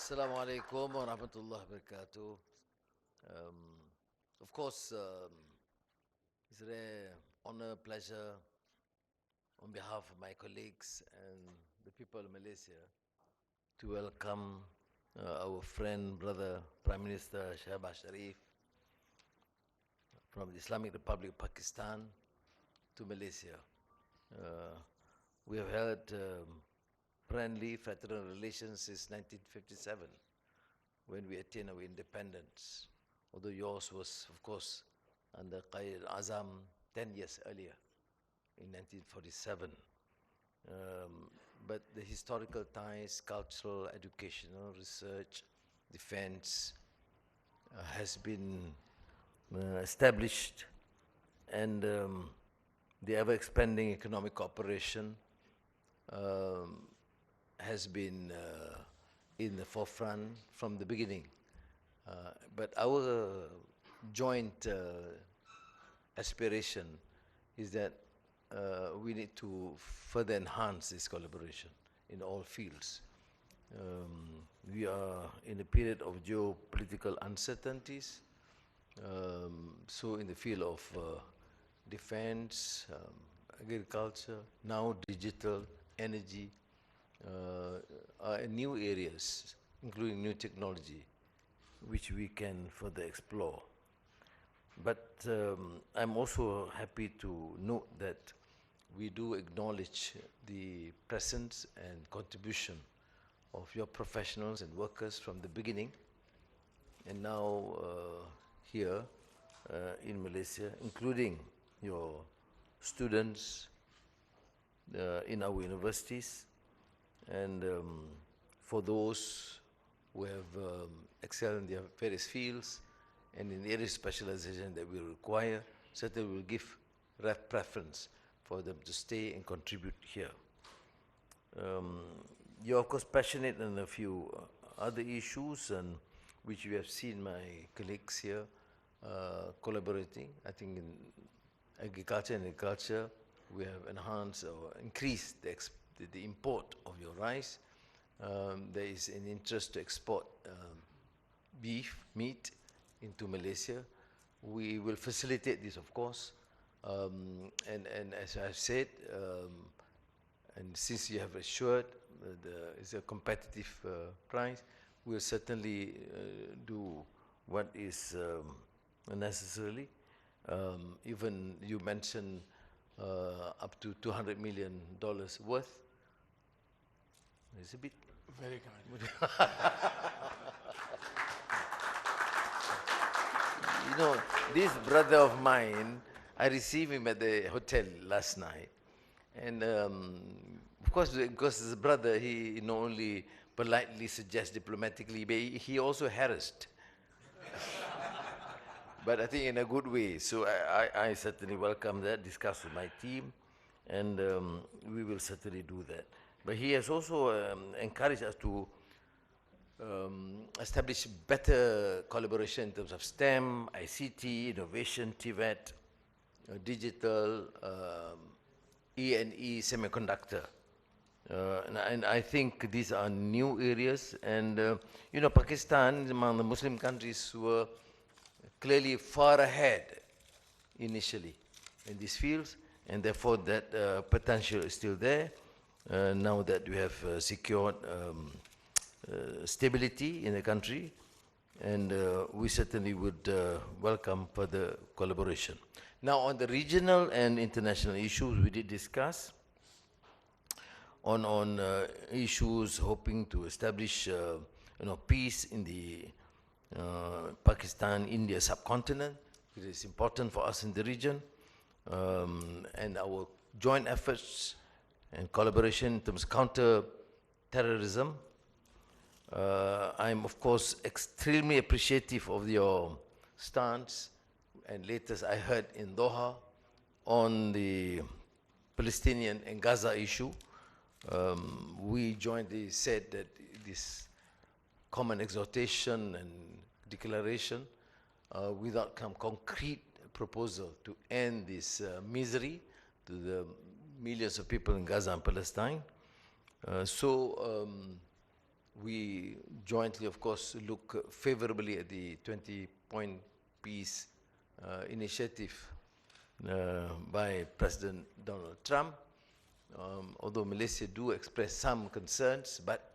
Assalamu alaikum wa rahmatullahi wa barakatuh. Um, of course, it's a rare honor, pleasure on behalf of my colleagues and the people of Malaysia to welcome our friend, brother, Prime Minister Shehbaz Sharif from the Islamic Republic of Pakistan to Malaysia. Uh, we have held friendly, fraternal relations since 1957 when we attained our independence, although yours was, of course, under Qaid al-Azam 10 years earlier, in 1947. But the historical ties, cultural, educational, research, defense has been established, and the ever-expanding economic cooperation has been in the forefront from the beginning. But our joint aspiration is that we need to further enhance this collaboration in all fields. We are in a period of geopolitical uncertainties. So in the field of defense, agriculture, now digital, energy, are new areas, including new technology, which we can further explore. But I'm also happy to note that we do acknowledge the presence and contribution of your professionals and workers from the beginning, and now here in Malaysia, including your students in our universities, and for those who have excelled in their various fields and in areas of specialization that we require, certainly will give preference for them to stay and contribute here. You're of course passionate on a few other issues, and which we have seen my colleagues here collaborating. I think in agriculture and agriculture, we have enhanced or increased the import of your rice. There is an interest to export beef, meat into Malaysia. We will facilitate this, of course. And as I've said, and since you have assured it's a competitive price, we'll certainly do what is necessary. Even you mentioned up to $200 million worth. It's a bit. Very kind. You know, this brother of mine, I received him at the hotel last night. And of course, because his brother, he not only politely suggests diplomatically, but he also harassed. But I think in a good way. So I certainly welcome that, discuss with my team, and we will certainly do that. But he has also encouraged us to establish better collaboration in terms of STEM, ICT, innovation, TVET, digital, E&E, semiconductor. And I think these are new areas. And, you know, Pakistan, among the Muslim countries, were clearly far ahead initially in these fields, and therefore that potential is still there. Now that we have secured stability in the country, and we certainly would welcome further collaboration. Now, on the regional and international issues, we did discuss on issues hoping to establish peace in the Pakistan-India subcontinent. It is important for us in the region, and our joint efforts and collaboration in terms of counter-terrorism. I'm, of course, extremely appreciative of your stance, and latest I heard in Doha on the Palestinian and Gaza issue. We jointly said that this common exhortation and declaration without some concrete proposal to end this misery to the millions of people in Gaza and Palestine. So we jointly, of course, look favorably at the 20-point peace initiative by President Donald Trump. Although Malaysia do express some concerns, but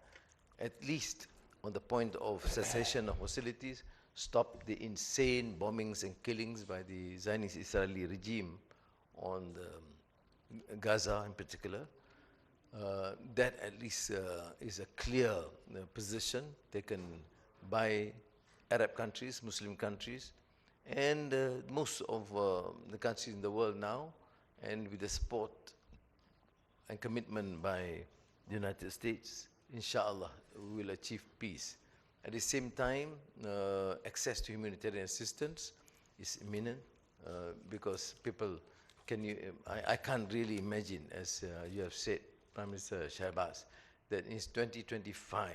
at least on the point of cessation of hostilities, stop the insane bombings and killings by the Zionist Israeli regime on Gaza in particular. That at least is a clear position taken by Arab countries, Muslim countries, and most of the countries in the world now, and with the support and commitment by the United States, inshallah, we will achieve peace. At the same time, access to humanitarian assistance is imminent because people I can't really imagine, as you have said, Prime Minister Shehbaz, that in 2025,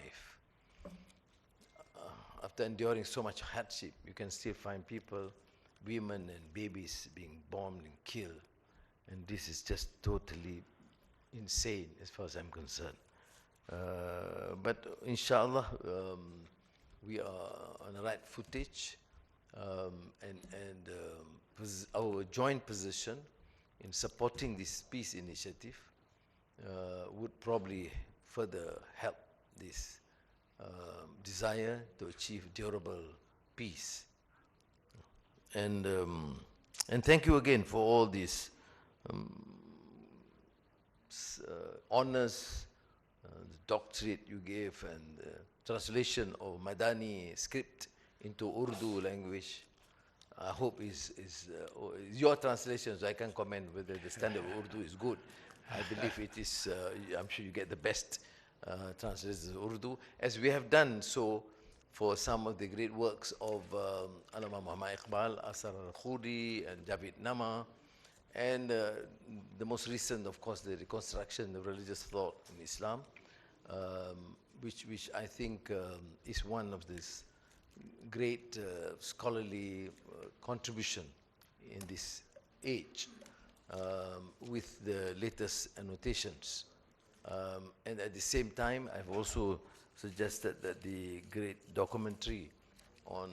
after enduring so much hardship, you can still find people, women and babies being bombed and killed. And this is just totally insane as far as I'm concerned. But inshallah, we are on the right footage, and our joint position in supporting this peace initiative would probably further help this desire to achieve durable peace. And thank you again for all these honors, the doctorate you gave, and translation of Madani script into Urdu language. I hope is your translations. I can comment whether the standard of Urdu is good. I believe it is. I'm sure you get the best translations of Urdu, as we have done so for some of the great works of Allama Muhammad Iqbal, Asar al-Khudi, and Javid Nama, and the most recent, of course, the reconstruction of religious thought in Islam, which I think is one of these great scholarly contribution in this age, with the latest annotations. And at the same time, I've also suggested that the great documentary on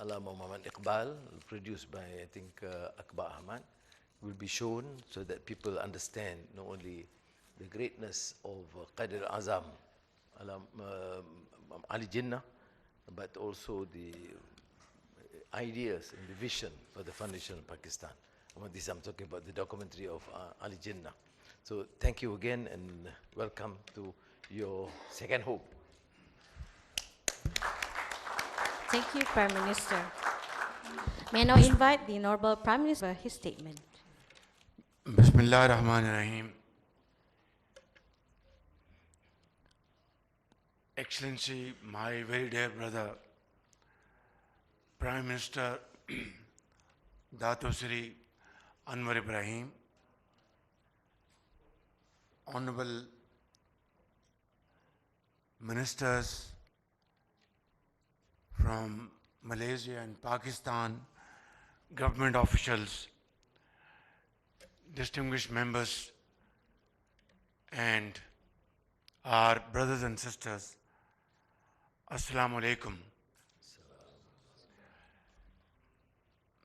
Allama Muhammad Iqbal, produced by, I think, Akbar Ahmad, will be shown so that people understand not only the greatness of Qaid al-Azam, Ali Jinnah, but also the ideas and the vision for the foundation of Pakistan. This I'm talking about the documentary of Ali Jinnah. So thank you again, and welcome to your second home. Thank you, Prime Minister. May I now invite the Honorable Prime Minister for his statement. Bismillah ar-Rahman ar-Rahim. Excellency, my very dear brother, Prime Minister Dato Sri Anwar Ibrahim, Honorable Ministers from Malaysia and Pakistan, government officials, distinguished members, and our brothers and sisters, Assalamu alaikum.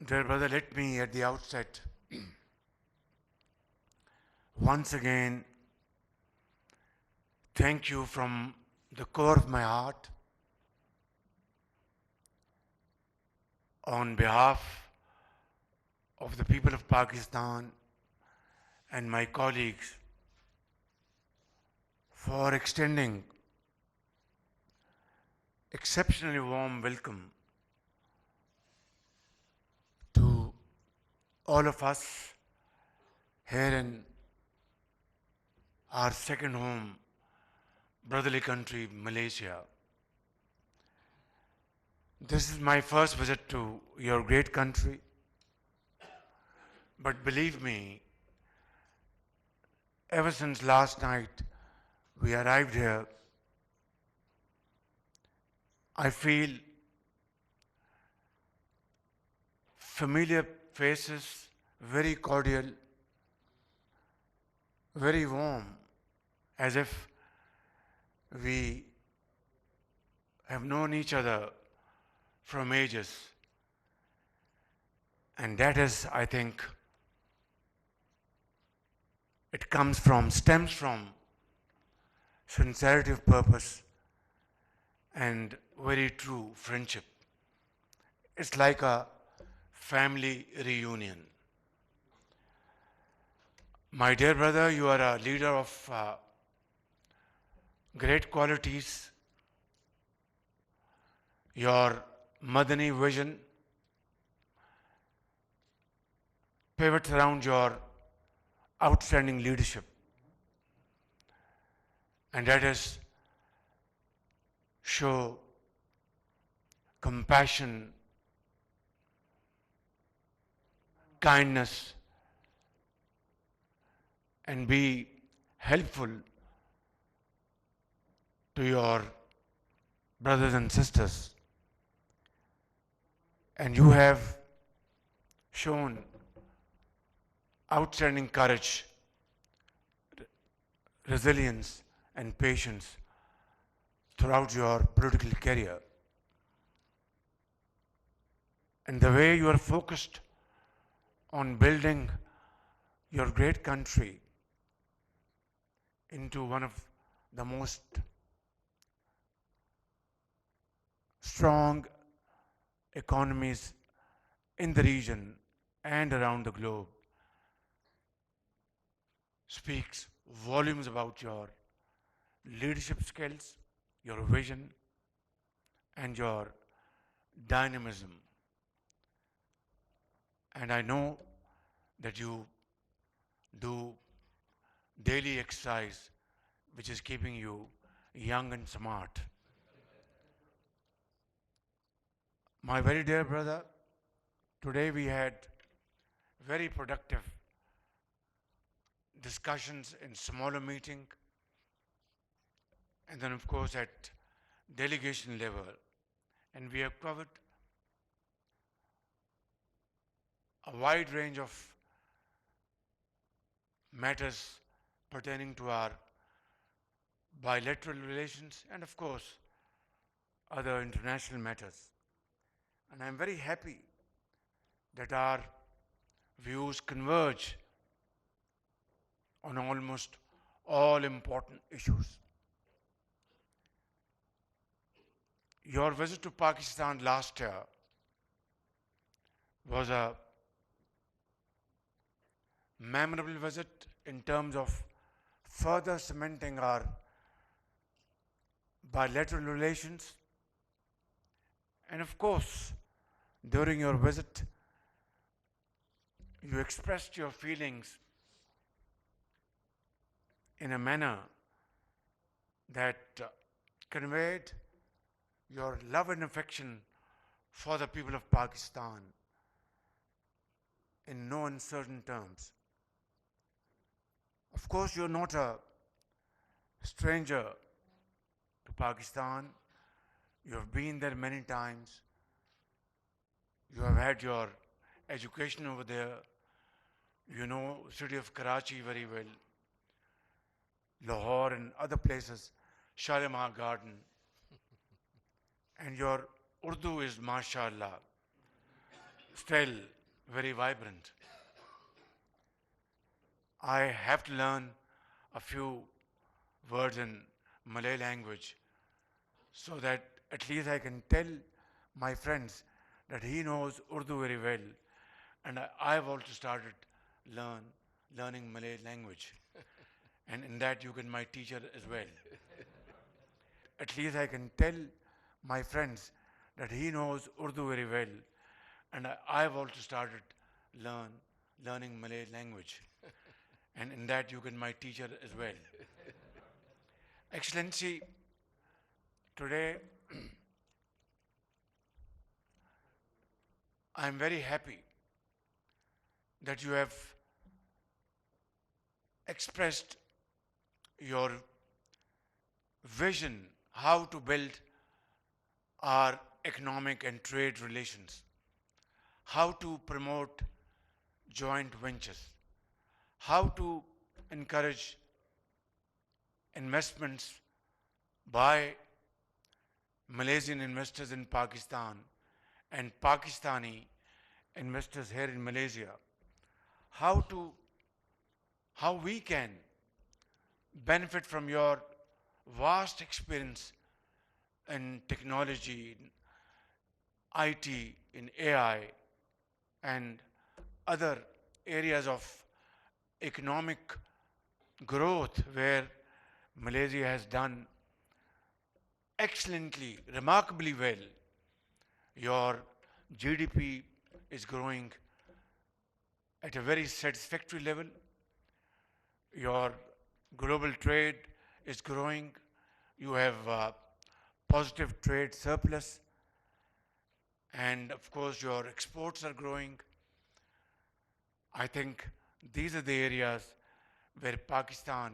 Dear brother, let me at the outset once again thank you from the core of my heart on behalf of the people of Pakistan and my colleagues for extending exceptionally warm welcome to all of us here in our second home, brotherly country, Malaysia. This is my first visit to your great country, but believe me, ever since last night we arrived here, I feel familiar faces, very cordial, very warm, as if we have known each other from ages. And that is, I think, it stems from sincerity of purpose and very true friendship. It's like a family reunion. My dear brother, you are a leader of great qualities. Your Madani vision pivots around your outstanding leadership. And that is show compassion, kindness, and be helpful to your brothers and sisters. And you have shown outstanding courage, resilience, and patience throughout your political career. And the way you are focused on building your great country into one of the most strong economies in the region and around the globe speaks volumes about your leadership skills, your vision, and your dynamism. And I know that you do daily exercise, which is keeping you young and smart. My very dear brother, today we had very productive discussions in smaller meeting, and then of course at delegation level. And we have covered a wide range of matters pertaining to our bilateral relations and of course other international matters. And I'm very happy that our views converge on almost all important issues. Your visit to Pakistan last year was a memorable visit in terms of further cementing our bilateral relations. And of course, during your visit, you expressed your feelings in a manner that conveyed your love and affection for the people of Pakistan in no uncertain terms. Of course, you're not a stranger to Pakistan. You have been there many times. You have had your education over there. You know city of Karachi very well, Lahore and other places, Shalimar Garden. And your Urdu is, mashallah, still very vibrant. I have to learn a few words in Malay language so that at least I can tell my friends that he knows Urdu very well. And I've also started learning Malay language. And in that you can my teacher as well. At least I can tell my friends that he knows Urdu very well. And I've also started learning Malay language. And in that you can my teacher as well. Excellency, today I am very happy that you have expressed your vision how to build our economic and trade relations, how to promote joint ventures, how to encourage investments by Malaysian investors in Pakistan and Pakistani investors here in Malaysia, how we can benefit from your vast experience in technology, in IT, in AI, and other areas of economic growth where Malaysia has done excellently, remarkably well. Your GDP is growing at a very satisfactory level. Your global trade is growing. You have positive trade surplus. And of course, your exports are growing. I think these are the areas where Pakistan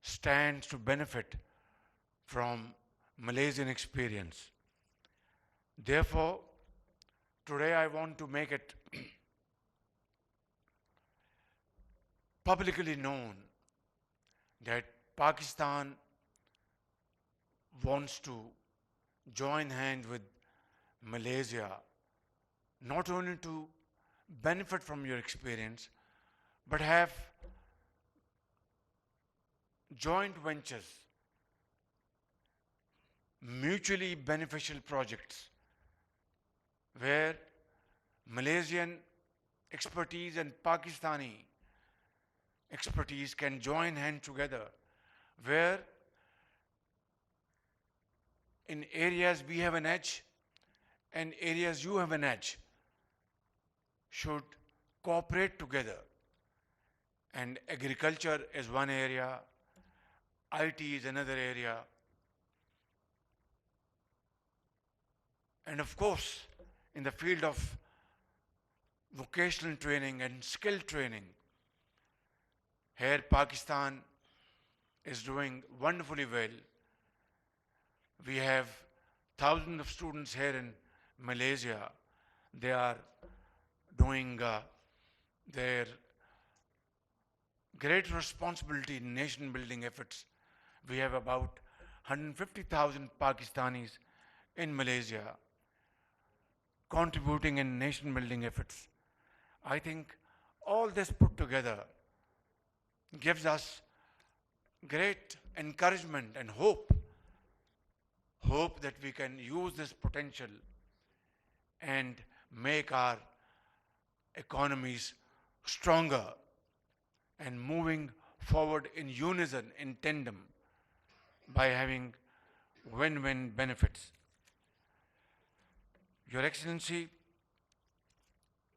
stands to benefit from Malaysian experience. Therefore, today I want to make it publicly known that Pakistan wants to join hands with Malaysia, not only to benefit from your experience, but have joint ventures, mutually beneficial projects, where Malaysian expertise and Pakistani expertise can join hands together, where in areas we have an edge and areas you have an edge should cooperate together. And agriculture is one area, IT is another area, and of course, in the field of vocational training and skill training, here Pakistan is doing wonderfully well. We have thousands of students here in Malaysia. They are doing their great responsibility in nation building efforts. We have about 150,000 Pakistanis in Malaysia contributing in nation building efforts. I think all this put together gives us great encouragement and hope that we can use this potential and make our economies stronger and moving forward in unison, in tandem, by having win-win benefits. Your Excellency,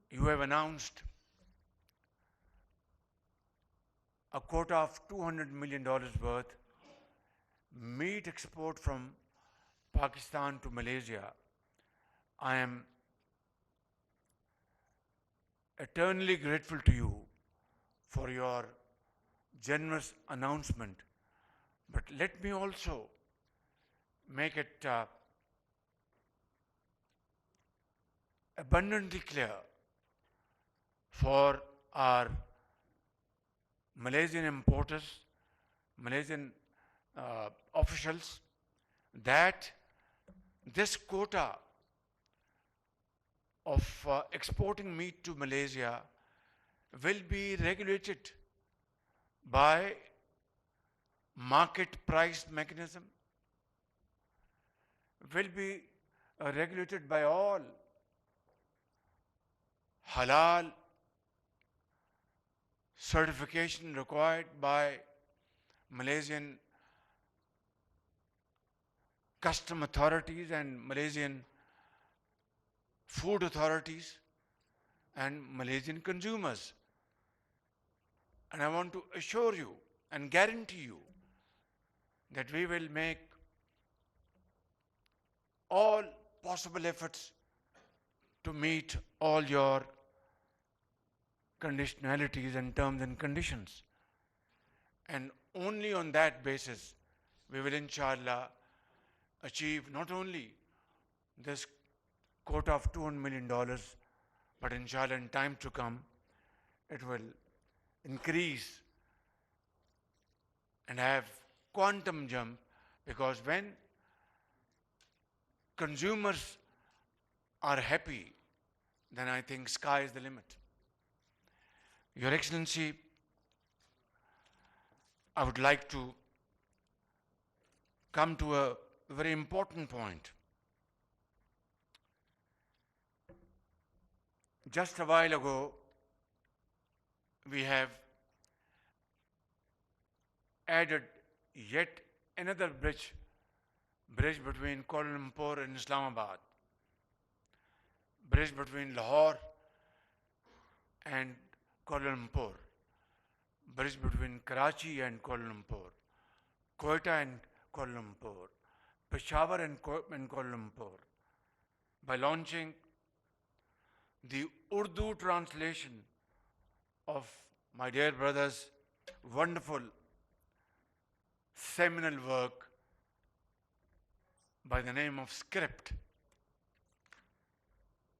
you have announced a quota of $200 million worth meat export from Pakistan to Malaysia. I am eternally grateful to you for your generous announcement. But let me also make it abundantly clear for our Malaysian importers, Malaysian officials, that this quota of exporting meat to Malaysia will be regulated by market price mechanism, will be regulated by all halal certification required by Malaysian custom authorities and Malaysian food authorities and Malaysian consumers. And I want to assure you and guarantee you that we will make all possible efforts to meet all your conditionalities and terms and conditions. And only on that basis we will inshallah achieve not only this quota of $200 million, but inshallah in time to come it will increase and have quantum jump, because when consumers are happy, then I think sky is the limit. Your Excellency, I would like to come to a very important point. Just a while ago, we have added yet another bridge between Kuala Lumpur and Islamabad, bridge between Lahore and Kuala Lumpur, bridge between Karachi and Kuala Lumpur, Quetta and Kuala Lumpur, Peshawar and Kuala Lumpur, by launching the Urdu translation of my dear brother's wonderful seminal work by the name of Script.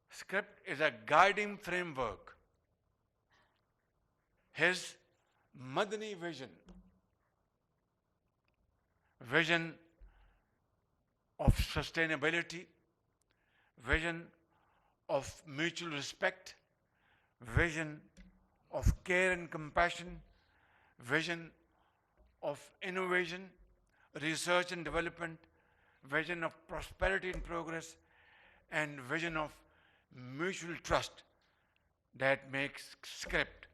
Script is a guiding framework. His Madani vision of sustainability, vision of mutual respect, vision of care and compassion, vision of innovation, research and development, vision of prosperity and progress, and vision of mutual trust that makes Script,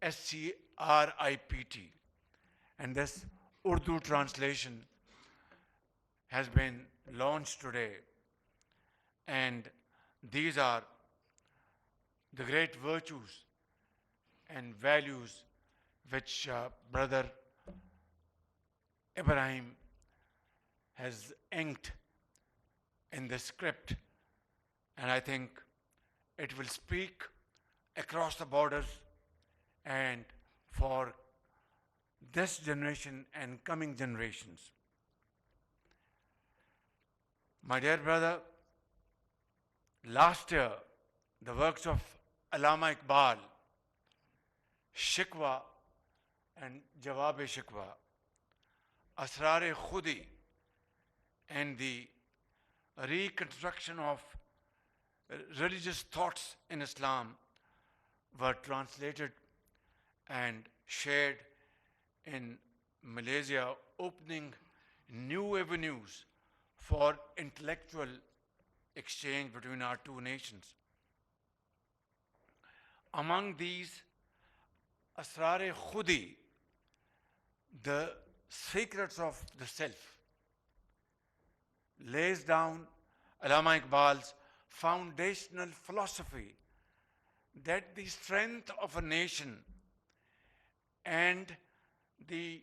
SCRIPT. And this Urdu translation has been launched today. And these are the great virtues and values which Brother Ibrahim has inked in the Script, and I think it will speak across the borders and for this generation and coming generations. My dear brother, last year, the works of Allama Iqbal, Shikwa and Jawab-e-Shikwa, Asrar-e-Khudi, and the reconstruction of religious thoughts in Islam were translated and shared in Malaysia, opening new avenues for intellectual exchange between our two nations. Among these, Asrar-e-Khudi, the secrets of the self, lays down Allama Iqbal's foundational philosophy that the strength of a nation and the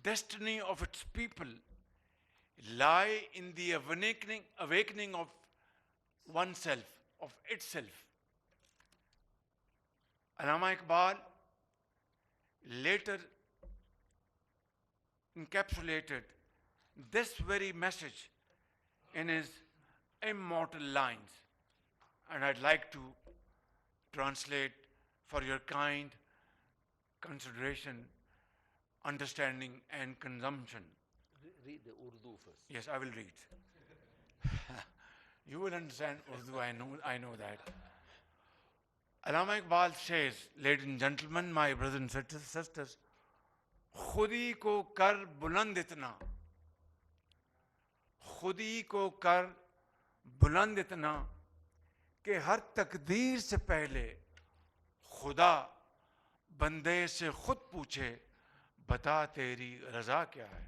destiny of its people lie in the awakening of oneself, of itself. Allama Iqbal later encapsulated this very message in his immortal lines, and I'd like to translate for your kind consideration, understanding, and consumption. Read the Urdu first. Yes, I will read. You will understand Urdu, I know that. Allama Iqbal says, ladies and gentlemen, my brothers and sisters, khudi ko kar buland itna, khudi ko kar buland itna, कि हर तकदीर से पहले खुदा बंदे से खुद पूछे बता तेरी रजा क्या है.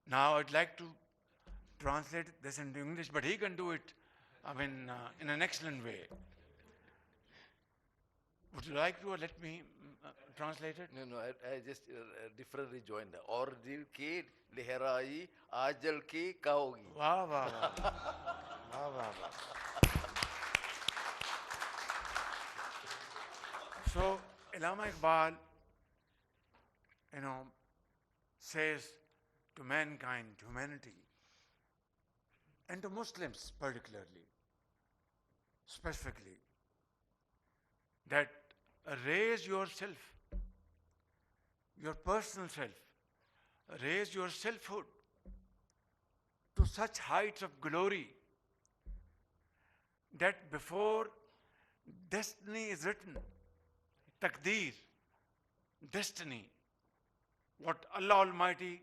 Now I'd like to translate this into English, but he can do it, in an excellent way. Would you like to, or let me translate it? No, I just differently joined. और दिल की लहराई आजल की कहोगी. वाह वाह वाह वाह वाह. So Allama Iqbal, says to mankind, humanity, and to Muslims particularly, specifically, that raise yourself, your personal self, raise your selfhood to such heights of glory that before destiny is written, taqdeer, destiny, what Allah Almighty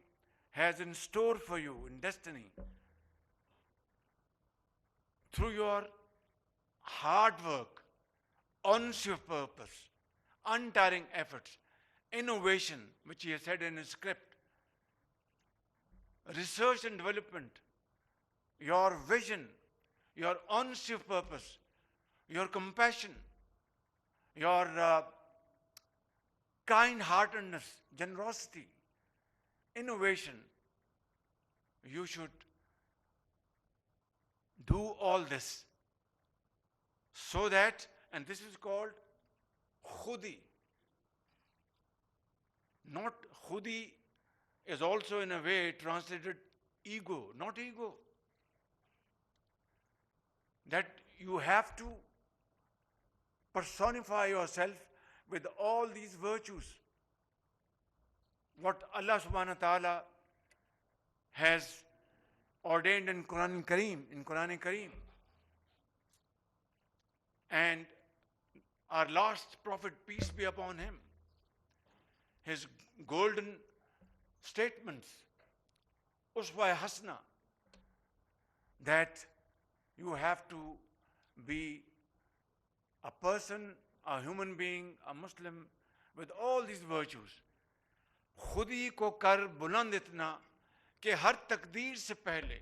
has in store for you in destiny, through your hard work, honesty of purpose, untiring efforts, innovation, which he has said in his script, research and development, your vision, your honesty of purpose, your compassion, your kind-heartedness, generosity, innovation, you should do all this so that, and this is called khudi. Not khudi is also in a way translated ego, not ego. That you have to personify yourself with all these virtues. What Allah subhanahu wa ta'ala has ordained in Quran Kareem. And our last prophet, peace be upon him, his golden statements, uswa hasna, that you have to be a person, a human being, a Muslim with all these virtues. खुदी को कर बुलंद इतना कि हर तकदीर से पहले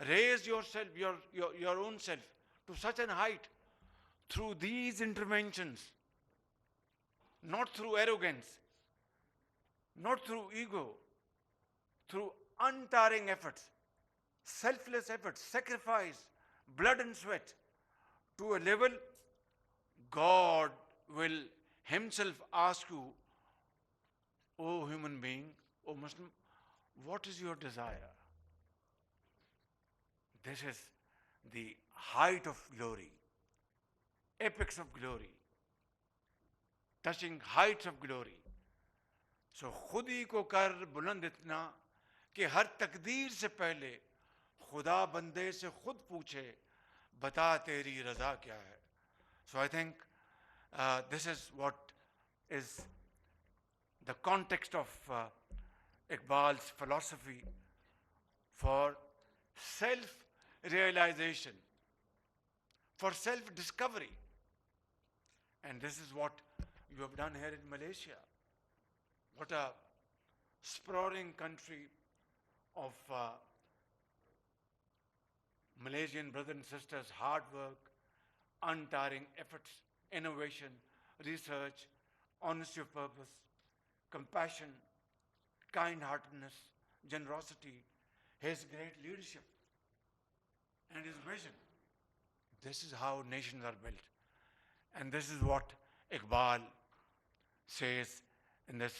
raise yourself, your own self to such an height through these interventions, not through arrogance, not through ego, through untiring efforts, selfless efforts, sacrifice, blood and sweat, to a level God will himself ask you, O human being, O Muslim, what is your desire? This is the height of glory, apex of glory, touching heights of glory. So khudi ko kar buland itna कि हर तकदीर से पहले खुदा बंदे से खुद पूछे बता तेरी रजा क्या है. So I think this is what is the context of Iqbal's philosophy for self-realization, for self-discovery. And this is what you have done here in Malaysia. What a sprawling country of Malaysian brothers and sisters, hard work, untiring efforts, innovation, research, honesty of purpose, compassion, kind-heartedness, generosity, his great leadership, and his vision. This is how nations are built. And this is what Iqbal says in this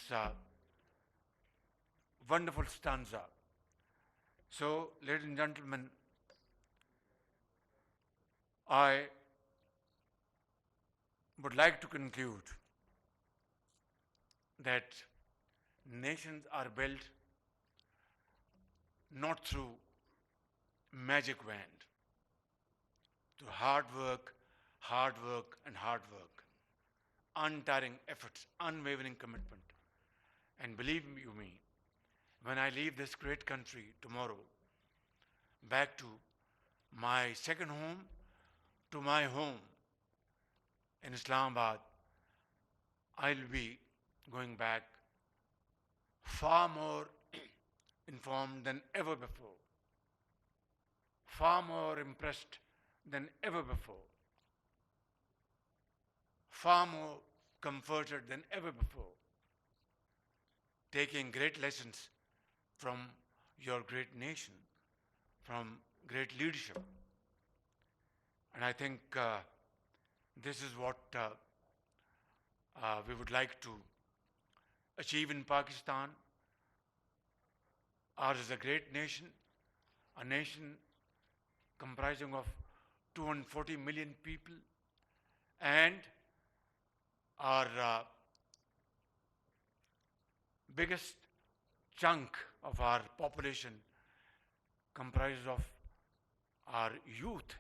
wonderful stanza. So, ladies and gentlemen, I would like to conclude that nations are built not through magic wand, through hard work, and hard work, untiring efforts, unwavering commitment. And believe you me, when I leave this great country tomorrow, back to my second home, to my home in Islamabad, I'll be going back far more informed than ever before, far more impressed than ever before, far more comforted than ever before, taking great lessons from your great nation, from great leadership. And I think this is what we would like to achieve in Pakistan. Ours is a great nation, a nation comprising of 240 million people, and our biggest chunk of our population comprises of our youth,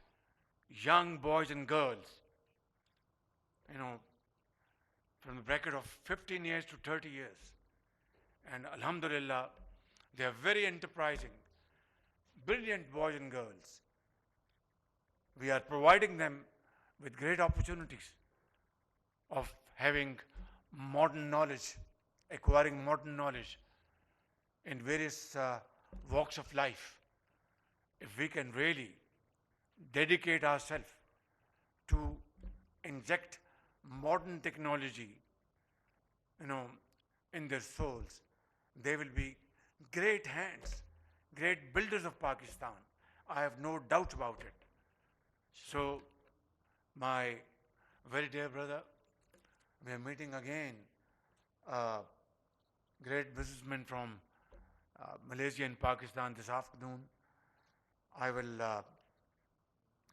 young boys and girls, from the bracket of 15 years to 30 years. And alhamdulillah, they are very enterprising, brilliant boys and girls. We are providing them with great opportunities of having modern knowledge, acquiring modern knowledge in various walks of life. If we can really dedicate ourselves to inject modern technology, in their souls, they will be great hands, great builders of Pakistan. I have no doubt about it. So, my very dear brother, we are meeting again a great businessman from Malaysia and Pakistan this afternoon. I will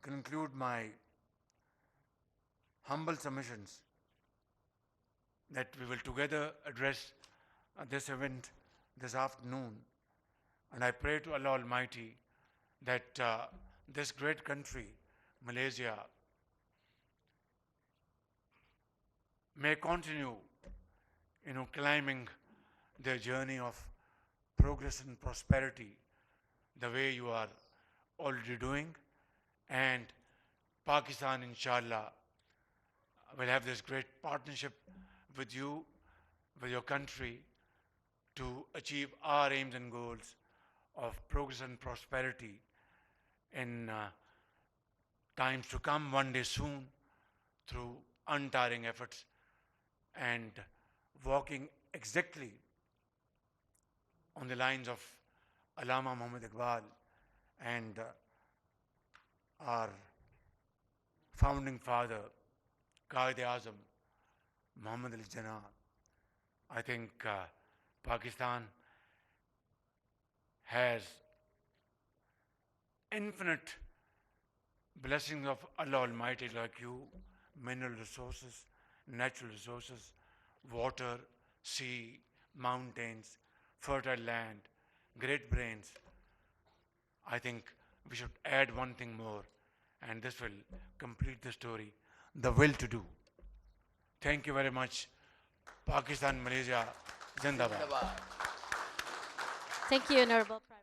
conclude my humble submissions that we will together address this event this afternoon. And I pray to Allah Almighty that this great country, Malaysia, may continue, climbing their journey of progress and prosperity the way you are already doing. And Pakistan, inshallah, will have this great partnership with you, with your country, to achieve our aims and goals of progress and prosperity in times to come, one day soon, through untiring efforts and walking exactly on the lines of Allama Muhammad Iqbal and our founding father, Qaid-e-Azam, Muhammad al-Jinnah. I think Pakistan has infinite blessings of Allah Almighty like you, mineral resources, natural resources, water, sea, mountains, fertile land, great brains. I think we should add one thing more, and this will complete the story: the will to do. Thank you very much. Pakistan, Malaysia, Zindabad. Thank you, Honorable Prime